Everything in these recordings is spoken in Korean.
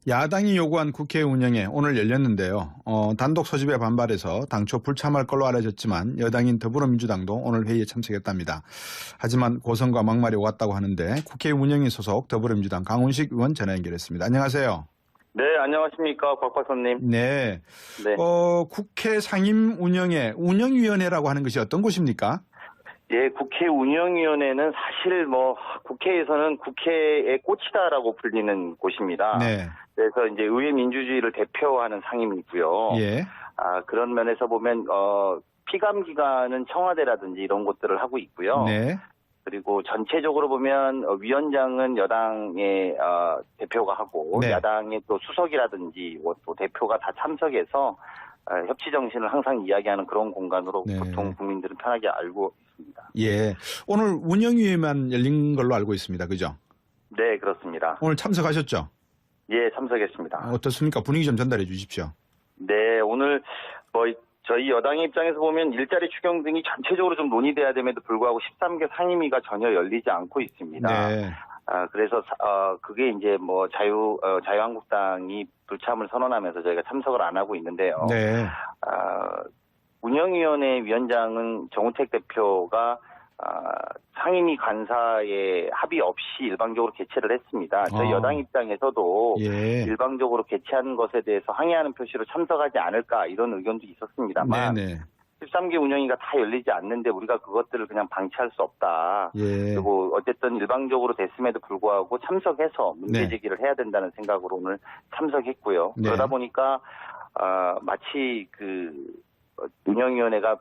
야당이 요구한 국회 운영에 오늘 열렸는데요. 단독 소집에 반발해서 당초 불참할 걸로 알려졌지만 여당인 더불어민주당도 오늘 회의에 참석했답니다. 하지만 고성과 막말이 오갔다고 하는데 국회 운영위 소속 더불어민주당 강훈식 의원 전화 연결했습니다. 안녕하세요. 네, 안녕하십니까, 곽박사님. 네. 네. 국회 상임 운영회, 운영위원회라고 하는 것이 어떤 곳입니까? 예, 국회 운영위원회는 사실 국회에서는 국회의 꽃이다라고 불리는 곳입니다. 네. 그래서 이제 의회 민주주의를 대표하는 상임이고요. 예. 그런 면에서 보면, 피감 기관은 청와대라든지 이런 곳들을 하고 있고요. 네. 그리고 전체적으로 보면 위원장은 여당의 대표가 하고 네. 야당의 또 수석이라든지 또 대표가 다 참석해서 협치 정신을 항상 이야기하는 그런 공간으로 네. 보통 국민들은 편하게 알고 있습니다. 예. 오늘 운영위에만 열린 걸로 알고 있습니다. 그죠? 네, 그렇습니다. 오늘 참석하셨죠? 예, 참석했습니다. 어떻습니까? 분위기 좀 전달해 주십시오. 네, 오늘 저희 여당의 입장에서 보면 일자리 추경 등이 전체적으로 좀 논의돼야 됨에도 불구하고 13개 상임위가 전혀 열리지 않고 있습니다. 네. 그래서 그게 이제 자유한국당이 불참을 선언하면서 저희가 참석을 안 하고 있는데요. 네. 운영위원회 위원장은 정우택 대표가 상임위 간사의 합의 없이 일방적으로 개최를 했습니다. 저희 여당 입장에서도 예. 일방적으로 개최한 것에 대해서 항의하는 표시로 참석하지 않을까 이런 의견도 있었습니다만 네네. 13개 운영위가 다 열리지 않는데 우리가 그것들을 그냥 방치할 수 없다. 예. 그리고 어쨌든 일방적으로 됐음에도 불구하고 참석해서 문제 네. 제기를 해야 된다는 생각으로 오늘 참석했고요. 네. 그러다 보니까 마치 운영위원회가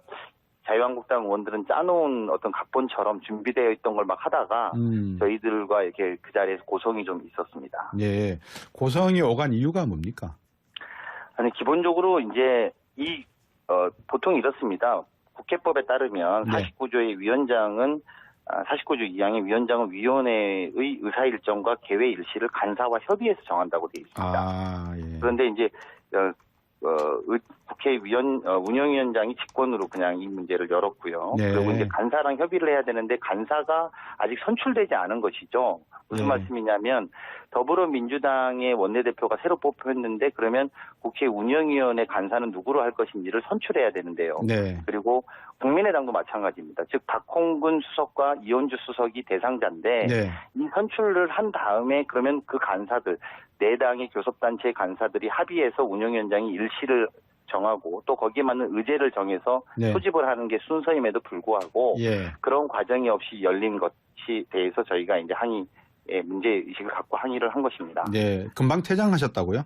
자유한국당 의원들은 짜놓은 어떤 각본처럼 준비되어 있던 걸 막 하다가 저희들과 이렇게 그 자리에서 고성이 좀 있었습니다. 예. 고성이 오간 이유가 뭡니까? 아니, 기본적으로 이제 보통 이렇습니다. 국회법에 따르면 네. 49조의 위원장은 49조 2항의 위원장은 위원회의 의사 일정과 개회 일시를 간사와 협의해서 정한다고 되어 있습니다. 예. 그런데 이제 국회 운영위원장이 직권으로 그냥 이 문제를 열었고요. 네. 그리고 이제 간사랑 협의를 해야 되는데 간사가 아직 선출되지 않은 것이죠. 무슨 네. 말씀이냐면 더불어민주당의 원내대표가 새로 뽑혔는데 그러면 국회 운영위원회 간사는 누구로 할 것인지를 선출해야 되는데요. 네. 그리고 국민의당도 마찬가지입니다. 즉 박홍근 수석과 이현주 수석이 대상자인데 네. 이 선출을 한 다음에 그러면 그 간사들 네 당의 교섭단체 간사들이 합의해서 운영위원장이 일시를 정하고 또 거기에 맞는 의제를 정해서 네. 소집을 하는 게 순서임에도 불구하고 예. 그런 과정이 없이 열린 것이 대해서 저희가 이제 문제의식을 갖고 항의를 한 것입니다. 네. 금방 퇴장하셨다고요?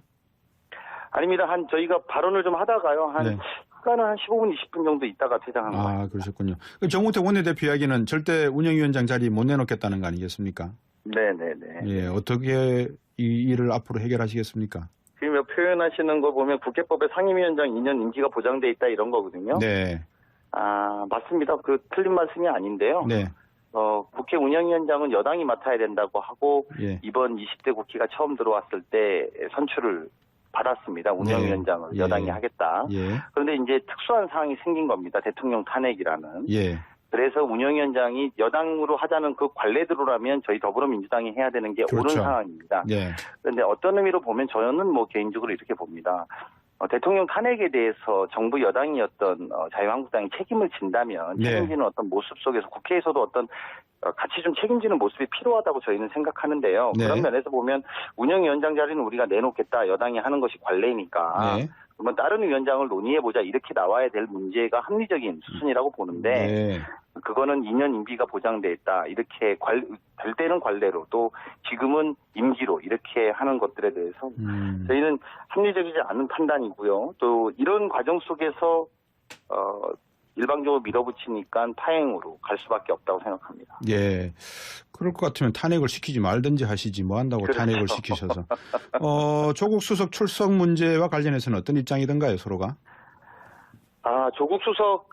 아닙니다. 저희가 발언을 좀 하다가요. 네. 시간은 한 15분, 20분 정도 있다가 퇴장한 거예요. 그러셨군요. 정우택 원내대표 이야기는 절대 운영위원장 자리 못 내놓겠다는 거 아니겠습니까? 네네네. 예. 어떻게 이 일을 앞으로 해결하시겠습니까? 지금 표현하시는 거 보면 국회법에 상임위원장 2년 임기가 보장돼 있다 이런 거거든요. 네. 맞습니다. 틀린 말씀이 아닌데요. 네. 국회 운영위원장은 여당이 맡아야 된다고 하고 예. 이번 20대 국회가 처음 들어왔을 때 선출을 받았습니다. 운영위원장을 예. 여당이 하겠다. 예. 그런데 이제 특수한 상황이 생긴 겁니다. 대통령 탄핵이라는. 예. 그래서 운영위원장이 여당으로 하자는 그 관례대로라면 저희 더불어민주당이 해야 되는 게 그렇죠. 옳은 상황입니다. 예. 그런데 어떤 의미로 보면 저는 개인적으로 이렇게 봅니다. 대통령 탄핵에 대해서 정부 여당이었던 자유한국당이 책임을 진다면 네. 책임지는 어떤 모습 속에서 국회에서도 어떤 같이 좀 책임지는 모습이 필요하다고 저희는 생각하는데요. 네. 그런 면에서 보면 운영위원장 자리는 우리가 내놓겠다. 여당이 하는 것이 관례니까. 네. 그러면 다른 위원장을 논의해보자. 이렇게 나와야 될 문제가 합리적인 수준이라고 보는데 네. 그거는 2년 임기가 보장돼 있다. 이렇게 될 때는 관례로 또 지금은 임기로 이렇게 하는 것들에 대해서 저희는 합리적이지 않은 판단이고요. 또 이런 과정 속에서 일방적으로 밀어붙이니까 파행으로 갈 수밖에 없다고 생각합니다. 예. 그럴 것 같으면 탄핵을 시키지 말든지 하시지 뭐 한다고 그렇죠. 탄핵을 시키셔서. 조국 수석 출석 문제와 관련해서는 어떤 입장이던가요, 서로가? 조국 수석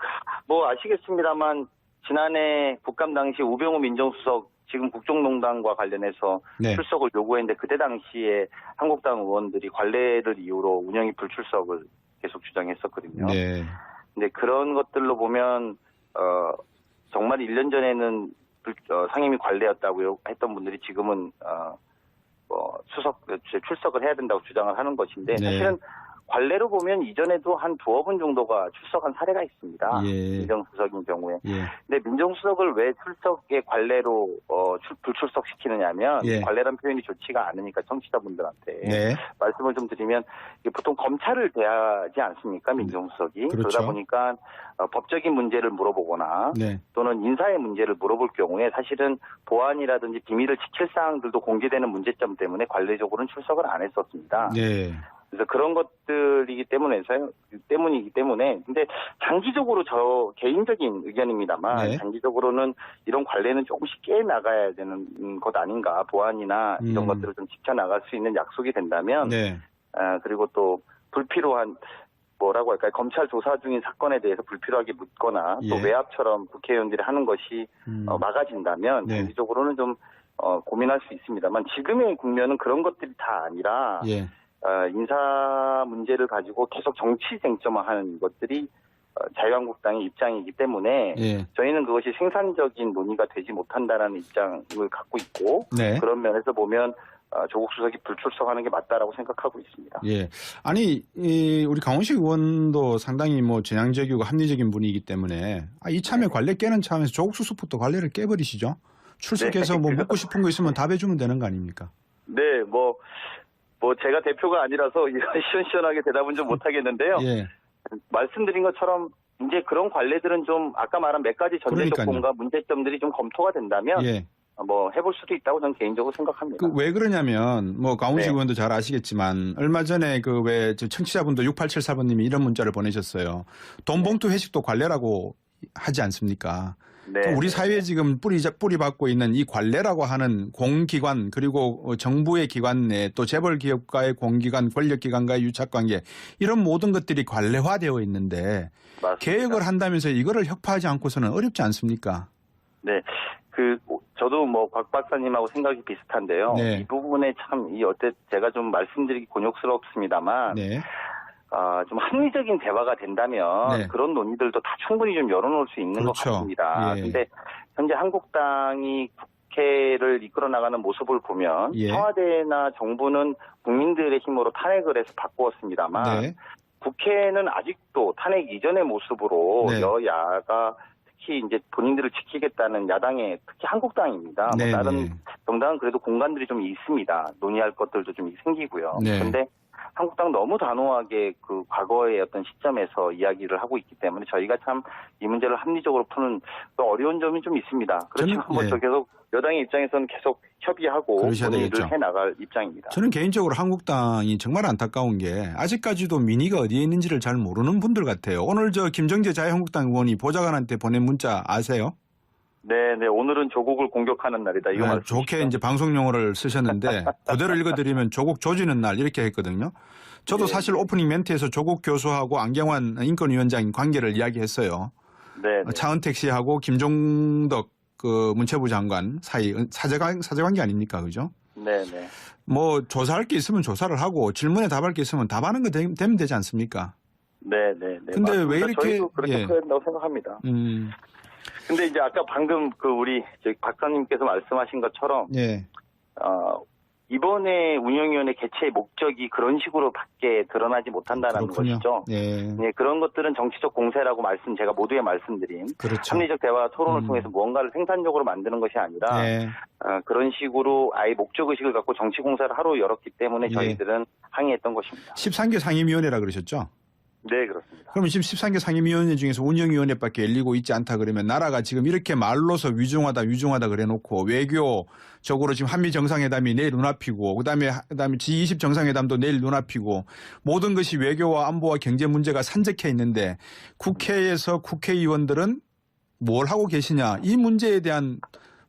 아시겠습니다만 지난해 국감 당시 우병우 민정수석 지금 국정농단과 관련해서 네. 출석을 요구했는데 그때 당시에 한국당 의원들이 관례를 이유로 운영위 불출석을 계속 주장했었거든요. 네. 근데 그런 것들로 보면 정말 1년 전에는 상임위 관례였다고 했던 분들이 지금은 출석을 해야 된다고 주장을 하는 것인데 네. 사실은 관례로 보면 이전에도 한 두어 번 정도가 출석한 사례가 있습니다. 예. 민정수석인 경우에. 예. 근데 민정수석을 왜 출석의 관례로 불출석시키느냐면 예. 관례란 표현이 좋지가 않으니까 청취자분들한테 네. 말씀을 좀 드리면 이게 보통 검찰을 대하지 않습니까? 민정수석이. 그렇죠. 그러다 보니까 법적인 문제를 물어보거나 네. 또는 인사의 문제를 물어볼 경우에 사실은 보안이라든지 비밀을 지킬 사항들도 공개되는 문제점 때문에 관례적으로는 출석을 안 했었습니다. 네. 그래서 그런 것들이기 때문에 근데 장기적으로 저 개인적인 의견입니다만 네. 장기적으로는 이런 관례는 조금씩 깨 나가야 되는 것 아닌가. 보안이나 이런 것들을 좀 지켜나갈 수 있는 약속이 된다면 네. 그리고 또 불필요한 뭐라고 할까요? 검찰 조사 중인 사건에 대해서 불필요하게 묻거나 또 예. 외압처럼 국회의원들이 하는 것이 막아진다면 네. 장기적으로는 좀 고민할 수 있습니다만 지금의 국면은 그런 것들이 다 아니라 예. 인사 문제를 가지고 계속 정치 쟁점화하는 것들이 자유한국당의 입장이기 때문에 예. 저희는 그것이 생산적인 논의가 되지 못한다라는 입장을 갖고 있고 네. 그런 면에서 보면 조국 수석이 불출석하는 게 맞다라고 생각하고 있습니다. 예. 아니, 우리 강훈식 의원도 상당히 뭐 전향적이고 합리적인 분이기 때문에 이참에 관례 깨는 차원에서 조국 수석부터 관례를 깨버리시죠. 출석해서 네. 뭐 묻고 싶은 거 있으면 답해주면 되는 거 아닙니까? 네, 뭐 제가 대표가 아니라서 이런 시원시원하게 대답은 좀 못하겠는데요. 예. 말씀드린 것처럼 이제 그런 관례들은 좀 아까 말한 몇 가지 전제 그러니까요. 조건과 문제점들이 좀 검토가 된다면 예. 뭐 해볼 수도 있다고 저는 개인적으로 생각합니다. 왜 그러냐면 뭐 강훈식 네. 의원도 잘 아시겠지만 얼마 전에 그 왜 청취자분도 6874번님이 이런 문자를 보내셨어요. 돈 봉투 회식도 관례라고 하지 않습니까? 네. 우리 사회에 지금 뿌리박고 있는 이 관례라고 하는 공기관 그리고 정부의 기관 내 또 재벌 기업과의 공기관 권력기관과의 유착관계 이런 모든 것들이 관례화되어 있는데 맞습니다. 개혁을 한다면서 이거를 혁파하지 않고서는 어렵지 않습니까? 네. 저도 뭐 곽 박사님하고 생각이 비슷한데요. 네. 이 부분에 참 제가 좀 말씀드리기 곤욕스럽습니다만 네. 좀 합리적인 대화가 된다면 네. 그런 논의들도 다 충분히 좀 열어놓을 수 있는 그렇죠. 것 같습니다. 예. 근데 현재 한국당이 국회를 이끌어 나가는 모습을 보면 예. 청와대나 정부는 국민들의 힘으로 탄핵을 해서 바꾸었습니다만 네. 국회는 아직도 탄핵 이전의 모습으로 네. 여야가 특히 이제 본인들을 지키겠다는 야당의 특히 한국당입니다. 네, 다른 네. 정당은 그래도 공간들이 좀 있습니다. 논의할 것들도 좀 생기고요. 네. 그런데 한국당 너무 단호하게 그 과거의 어떤 시점에서 이야기를 하고 있기 때문에 저희가 참 이 문제를 합리적으로 푸는 또 어려운 점이 좀 있습니다. 그렇지만 저는, 예. 계속 여당의 입장에서는 계속 협의하고 그러셔야 논의를 되겠죠. 해나갈 입장입니다. 저는 개인적으로 한국당이 정말 안타까운 게 아직까지도 민의가 어디에 있는지를 잘 모르는 분들 같아요. 오늘 김정재 자유한국당 의원이 보좌관한테 보낸 문자 아세요? 네, 오늘은 조국을 공격하는 날이다. 이거 말씀. 좋게 이제 방송 용어를 쓰셨는데 그대로 읽어드리면 조국 조지는 날 이렇게 했거든요. 저도 네. 사실 오프닝 멘트에서 조국 교수하고 안경환 인권위원장 관계를 이야기했어요. 네. 차은택 씨하고 김종덕 그 문체부 장관 사이 사제관계 아닙니까, 그죠? 네. 뭐 조사할 게 있으면 조사를 하고 질문에 답할 게 있으면 답하는 거 되면 되지 않습니까? 네. 근데 맞습니다. 왜 이렇게 저희도 그렇게 해야 된다고 생각합니다. 근데 이제 아까 방금 우리 박사님께서 말씀하신 것처럼 예. 이번에 운영위원회 개최의 목적이 그런 식으로 밖에 드러나지 못한다는 그렇군요. 것이죠. 예. 네, 그런 것들은 정치적 공세라고 제가 모두에 말씀드린 그렇죠. 합리적 대화 토론을 통해서 무언가를 생산적으로 만드는 것이 아니라 예. 그런 식으로 아예 목적의식을 갖고 정치 공세를 하루 열었기 때문에 예. 저희들은 항의했던 것입니다. 13개 상임위원회라 그러셨죠? 네, 그렇습니다. 그러면 지금 13개 상임위원회 중에서 운영위원회밖에 열리고 있지 않다 그러면 나라가 지금 이렇게 말로서 위중하다 그래놓고 외교적으로 지금 한미 정상회담이 내일 눈앞이고 그다음에 G20 정상회담도 내일 눈앞이고 모든 것이 외교와 안보와 경제 문제가 산적해 있는데 국회에서 국회의원들은 뭘 하고 계시냐 이 문제에 대한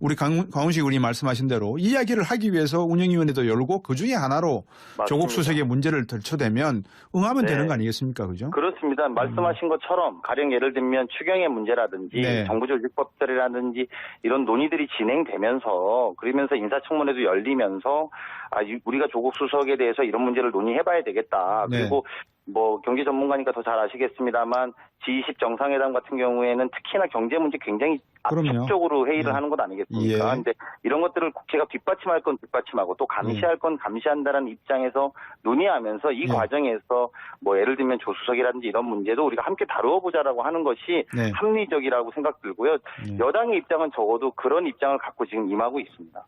우리 강훈식 의원이 말씀하신 대로 이야기를 하기 위해서 운영위원회도 열고 그중에 하나로 맞습니다. 조국 수석의 문제를 들춰대면 응하면 네. 되는 거 아니겠습니까? 그죠? 그렇습니다. 말씀하신 것처럼 가령 예를 들면 추경의 문제라든지 네. 정부조직법들이라든지 이런 논의들이 진행되면서 그러면서 인사청문회도 열리면서 우리가 조국 수석에 대해서 이런 문제를 논의해봐야 되겠다. 네. 그리고 뭐 경제 전문가니까 더 잘 아시겠습니다만 G20 정상회담 같은 경우에는 특히나 경제 문제 굉장히 압축적으로 회의를 하는 것 아니겠습니까? 근데 이런 것들을 국회가 뒷받침할 건 뒷받침하고 또 감시할 건 감시한다는 입장에서 논의하면서 이 과정에서 뭐 예를 들면 조수석이라든지 이런 문제도 우리가 함께 다루어 보자라고 하는 것이 합리적이라고 생각 들고요. 여당의 입장은 적어도 그런 입장을 갖고 지금 임하고 있습니다.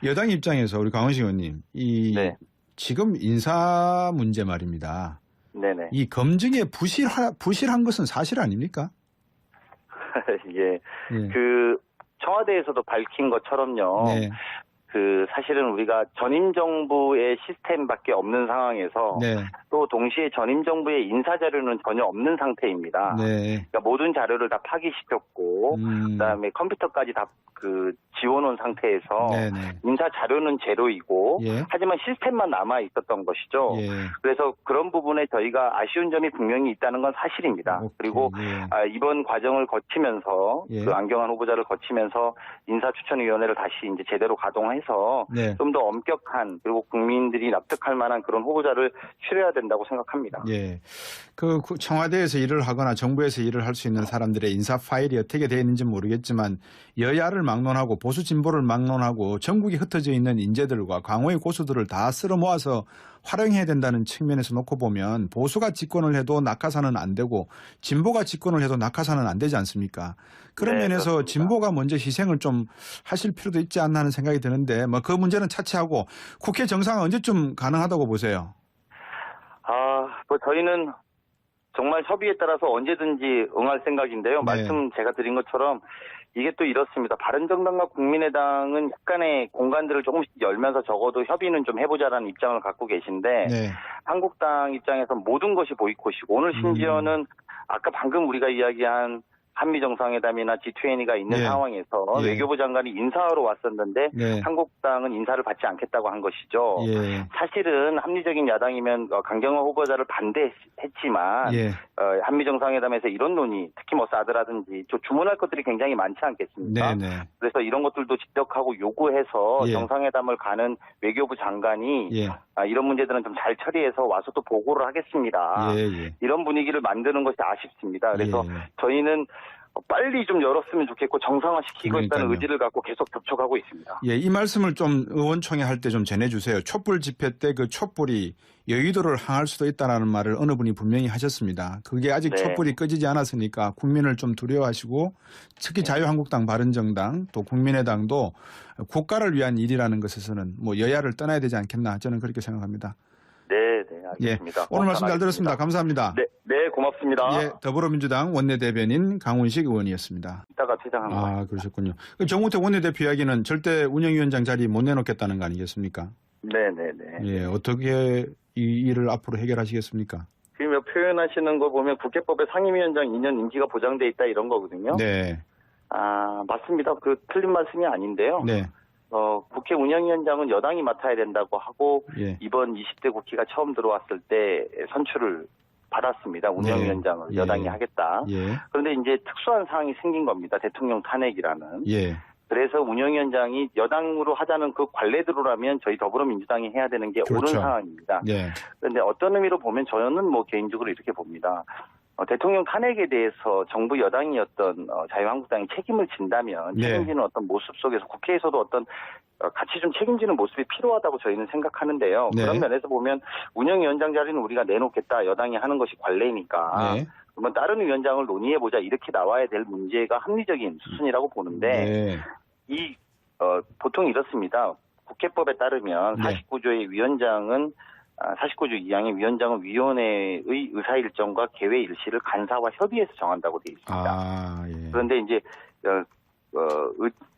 여당 입장에서 우리 강원식 의원님, 지금 인사 문제 말입니다. 네네. 이 검증에 부실한 것은 사실 아닙니까? 예. 그 청와대에서도 밝힌 것처럼요. 그 사실은 우리가 전임 정부의 시스템밖에 없는 상황에서 또 동시에 전임 정부의 인사 자료는 전혀 없는 상태입니다. 그러니까 모든 자료를 다 파기시켰고 그다음에 컴퓨터까지 다 그 지워놓은 상태에서 인사 자료는 제로이고 하지만 시스템만 남아 있었던 것이죠. 그래서 그런 부분에 저희가 아쉬운 점이 분명히 있다는 건 사실입니다. 그리고 이번 과정을 거치면서 그 안경환 후보자를 거치면서 인사추천위원회를 다시 이제 제대로 가동해서 좀 더 엄격한 그리고 국민들이 납득할 만한 그런 후보자를 추려야 된다고 생각합니다. 그 청와대에서 일을 하거나 정부에서 일을 할 수 있는 사람들의 인사 파일이 어떻게 되어 있는지 모르겠지만 여야를 막론하고 보수 진보를 막론하고 전국에 흩어져 있는 인재들과 강호의 고수들을 다 쓸어 모아서 활용해야 된다는 측면에서 놓고 보면 보수가 집권을 해도 낙하산은 안 되고 진보가 집권을 해도 낙하산은 안 되지 않습니까? 그런 면에서 그렇습니다. 진보가 먼저 희생을 좀 하실 필요도 있지 않나 하는 생각이 드는데 뭐 그 문제는 차치하고 국회 정상은 언제쯤 가능하다고 보세요? 뭐 저희는 정말 협의에 따라서 언제든지 응할 생각인데요. 말씀 제가 드린 것처럼 이게 또 이렇습니다. 바른정당과 국민의당은 약간의 공간들을 조금씩 열면서 적어도 협의는 좀 해보자라는 입장을 갖고 계신데 한국당 입장에서 모든 것이 보이콧이고 오늘 심지어는 아까 방금 우리가 이야기한 한미정상회담이나 G20가 있는 상황에서 외교부 장관이 인사하러 왔었는데 한국당은 인사를 받지 않겠다고 한 것이죠. 사실은 합리적인 야당이면 강경화 후보자를 반대했지만 한미정상회담에서 이런 논의, 특히 뭐 사드라든지 주문할 것들이 굉장히 많지 않겠습니까? 그래서 이런 것들도 지적하고 요구해서 정상회담을 가는 외교부 장관이 이런 문제들은 좀 잘 처리해서 와서 또 보고를 하겠습니다. 이런 분위기를 만드는 것이 아쉽습니다. 그래서 저희는 빨리 좀 열었으면 좋겠고 정상화시키고 있다는 의지를 갖고 계속 접촉하고 있습니다. 이 말씀을 좀 의원총회 할 때 좀 전해주세요. 촛불 집회 때 그 촛불이 여의도를 향할 수도 있다는 말을 어느 분이 분명히 하셨습니다. 그게 아직 촛불이 꺼지지 않았으니까 국민을 좀 두려워하시고 특히 자유한국당, 바른정당 또 국민의당도 국가를 위한 일이라는 것에서는 뭐 여야를 떠나야 되지 않겠나 저는 그렇게 생각합니다. 네, 알겠습니다. 오늘 말씀 잘 들었습니다. 감사합니다. 네, 고맙습니다. 더불어민주당 원내대변인 강훈식 의원이었습니다. 이따가 퇴장한 거예요. 그러셨군요. 정우택 원내대표 이야기는 절대 운영위원장 자리 못 내놓겠다는 거 아니겠습니까? 네. 어떻게 이 일을 앞으로 해결하시겠습니까? 지금 표현하시는 거 보면 국회법에 상임위원장 2년 임기가 보장돼 있다 이런 거거든요. 맞습니다. 그 틀린 말씀이 아닌데요. 국회 운영위원장은 여당이 맡아야 된다고 하고 이번 20대 국회가 처음 들어왔을 때 선출을 받았습니다. 운영위원장을 여당이 하겠다. 그런데 이제 특수한 상황이 생긴 겁니다. 대통령 탄핵이라는. 그래서 운영위원장이 여당으로 하자는 그 관례대로라면 저희 더불어민주당이 해야 되는 게 옳은 상황입니다. 그런데 어떤 의미로 보면 저는 뭐 개인적으로 이렇게 봅니다. 대통령 탄핵에 대해서 정부 여당이었던 자유한국당이 책임을 진다면 책임지는 어떤 모습 속에서 국회에서도 어떤 같이 좀 책임지는 모습이 필요하다고 저희는 생각하는데요. 그런 면에서 보면 운영위원장 자리는 우리가 내놓겠다. 여당이 하는 것이 관례니까. 그러면 다른 위원장을 논의해보자. 이렇게 나와야 될 문제가 합리적인 수순이라고 보는데 보통 이렇습니다. 국회법에 따르면 49조의 위원장은 49조 2항의 위원장은 위원회의 의사일정과 개회 일시를 간사와 협의해서 정한다고 되어 있습니다. 그런데 이제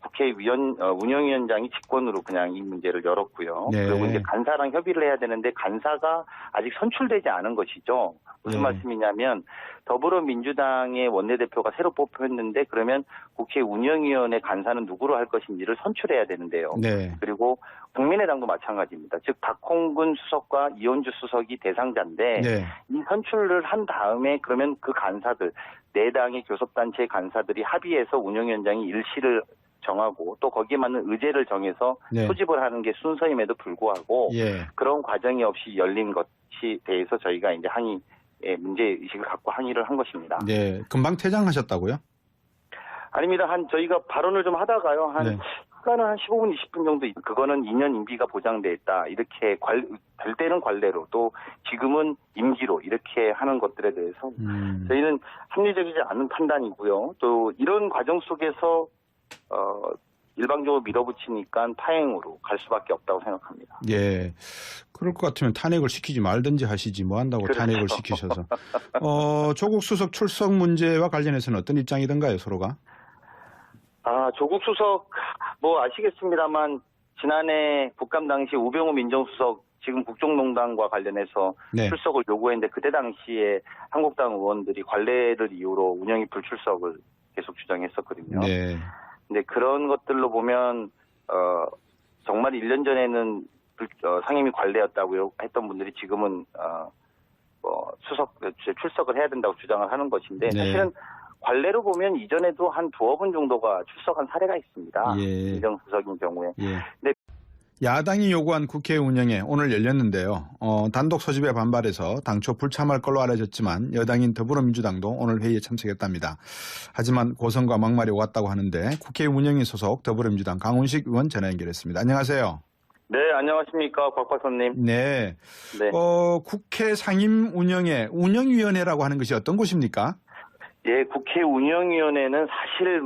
국회 운영위원장이 직권으로 그냥 이 문제를 열었고요. 그리고 이제 간사랑 협의를 해야 되는데 간사가 아직 선출되지 않은 것이죠. 무슨 말씀이냐면 더불어민주당의 원내대표가 새로 뽑혔는데 그러면 국회 운영위원회 간사는 누구로 할 것인지를 선출해야 되는데요. 그리고 국민의당도 마찬가지입니다. 즉 박홍근 수석과 이현주 수석이 대상자인데 이 선출을 한 다음에 그러면 그 간사들 4당의 교섭단체 간사들이 합의해서 운영위원장이 일시를 정하고 또 거기에 맞는 의제를 정해서 소집을 하는 게 순서임에도 불구하고 그런 과정이 없이 열린 것이 대해서 저희가 이제 항의 문제의식을 갖고 항의를 한 것입니다. 네, 금방 퇴장하셨다고요? 아닙니다. 저희가 발언을 좀 하다가요. 네. 시간은 한 15분, 20분 정도, 그거는 2년 임기가 보장돼 있다. 이렇게 될 때는 관례로, 또 지금은 임기로 이렇게 하는 것들에 대해서 저희는 합리적이지 않은 판단이고요. 또 이런 과정 속에서 일방적으로 밀어붙이니까 파행으로 갈 수밖에 없다고 생각합니다. 예. 그럴 것 같으면 탄핵을 시키지 말든지 하시지 뭐 한다고 그렇죠. 탄핵을 시키셔서. 조국 수석 출석 문제와 관련해서는 어떤 입장이던가요, 서로가? 조국 수석, 아시겠습니다만, 지난해 국감 당시 우병우 민정수석, 지금 국정농단과 관련해서 네. 출석을 요구했는데, 그때 당시에 한국당 의원들이 관례를 이유로 운영위 불출석을 계속 주장했었거든요. 네. 근데 그런 것들로 보면, 정말 1년 전에는 상임위 관례였다고 했던 분들이 지금은, 출석을 해야 된다고 주장을 하는 것인데, 네. 사실은 관례로 보면 이전에도 한 두어 분 정도가 출석한 사례가 있습니다. 예. 민정수석인 경우에. 예. 네. 야당이 요구한 국회 운영에 오늘 열렸는데요. 단독 소집에 반발해서 당초 불참할 걸로 알려졌지만 여당인 더불어민주당도 오늘 회의에 참석했답니다. 하지만 고성과 막말이 오갔다고 하는데 국회 운영위 소속 더불어민주당 강훈식 의원 전화 연결했습니다. 안녕하세요. 네, 안녕하십니까, 곽박사님. 네. 네. 국회 상임 운영에 운영위원회라고 하는 것이 어떤 곳입니까? 예, 국회 운영위원회는 사실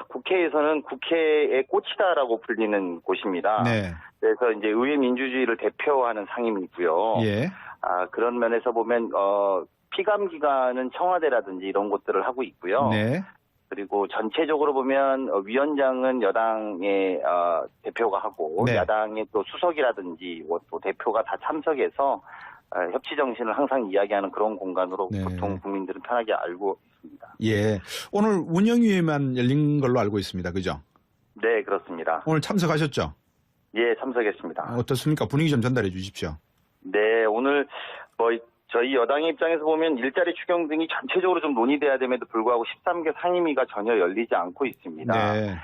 국회에서는 국회의 꽃이다라고 불리는 곳입니다. 네. 그래서 이제 의회 민주주의를 대표하는 상임이고요. 예. 그런 면에서 보면, 피감 기관은 청와대라든지 이런 것들을 하고 있고요. 네. 그리고 전체적으로 보면 위원장은 여당의 대표가 하고 네. 야당의 또 수석이라든지 또 대표가 다 참석해서 협치 정신을 항상 이야기하는 그런 공간으로 네. 보통 국민들은 편하게 알고 있습니다. 예. 오늘 운영위에만 열린 걸로 알고 있습니다. 그죠? 네, 그렇습니다. 오늘 참석하셨죠? 예, 참석했습니다. 어떻습니까? 분위기 좀 전달해 주십시오. 네, 오늘 저희 여당의 입장에서 보면 일자리 추경 등이 전체적으로 좀 논의돼야 됨에도 불구하고 13개 상임위가 전혀 열리지 않고 있습니다. 네.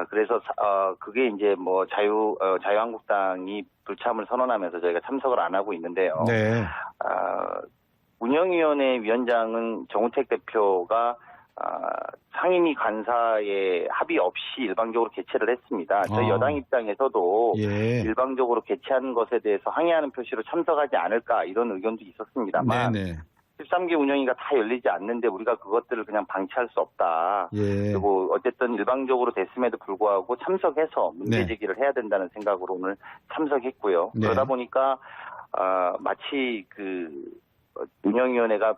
그래서 그게 이제 자유한국당이 불참을 선언하면서 저희가 참석을 안 하고 있는데요. 네. 운영위원회 위원장은 정우택 대표가 상임위 간사의 합의 없이 일방적으로 개최를 했습니다. 저희 여당 입장에서도 예. 일방적으로 개최한 것에 대해서 항의하는 표시로 참석하지 않을까 이런 의견도 있었습니다만 네네. 13개 운영위가 다 열리지 않는데 우리가 그것들을 그냥 방치할 수 없다. 예. 그리고 어쨌든 일방적으로 됐음에도 불구하고 참석해서 문제 네. 제기를 해야 된다는 생각으로 오늘 참석했고요. 네. 그러다 보니까 마치 운영위원회가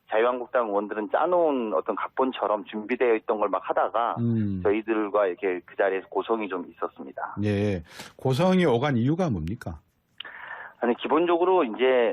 자유한국당 의원들은 짜놓은 어떤 각본처럼 준비되어 있던 걸 막 하다가 저희들과 이렇게 그 자리에서 고성이 좀 있었습니다. 예. 고성이 오간 이유가 뭡니까? 아니, 기본적으로 이제